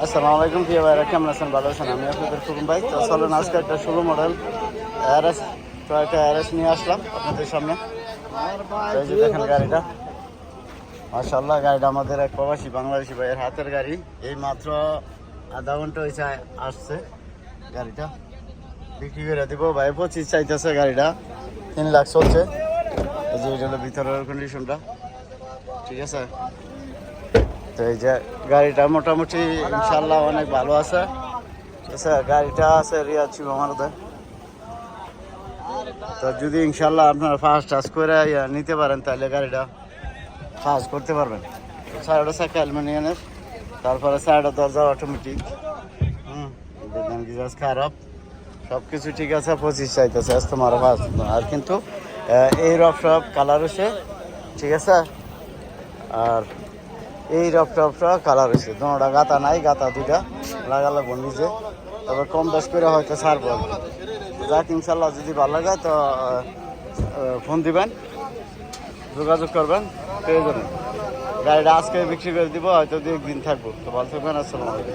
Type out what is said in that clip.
আসসালামু আলাইকুম প্রিয় ভাইরা, কেমন আছেন? ভালো আছেন? আমি আপনাদের ফুকুম ভাই। তো চলেন আজকে একটা 16 মডেল এআরএস টয়োটা এআরএস নিয়ে আসলাম আপনাদের সামনে। তো এই যে দেখেন গাড়িটা, মাশাআল্লাহ। গাড়িটা আমাদের এক প্রবাসী বাংলাদেশি ভাইয়ের হাতের গাড়ি। এই মাত্র আধা ঘন্টা হয়েছে আসছে। গাড়িটা বিক্রি করে দিব ভাই। 25 চাইতেছে, গাড়িটা 3 লাখ চলছে। এই যে এটা হলো ভিতরের কন্ডিশনটা, ঠিক আছে। তো এই যে গাড়িটা মোটামুটি ইনশাল্লাহ অনেক ভালো আছে, ঠিক আছে। গাড়িটা আছে রিয়াদ শিবমারতে। তো যদি ইনশাল্লাহ আপনারা ফার্স্ট টাচ করে নিতে পারেন তাহলে গাড়িটা ফার্স্ট করতে পারবেন। সাইডটা চাকা অ্যালুমিনিয়ামের, তারপরে সাইডের দরজা অটোমেটিক। দেখেন গিজাস খারাপ, সব কিছু ঠিক আছে। 25 চাইতেছে তোমার ফার্স্ট। আর কিন্তু এই রফ কালার হচ্ছে, ঠিক আছে। আর এই রফটা কালার হয়েছে, দুটা গাতা নাই, গাতা দুইটা লাগালাগবো নিজে। তবে কম বেশ করে হয়তো ছাড়বো। যাক ইনশাল্লাহ, যদি ভালো লাগে তো ফোন দিবেন, যোগাযোগ করবেন, পেয়ে যাবেন। গাড়িটা আজকে বিক্রি করে দিব, হয়তো 2 দিন থাকবো। তো ভালো থাকবেন, আসসালামু আলাইকুম।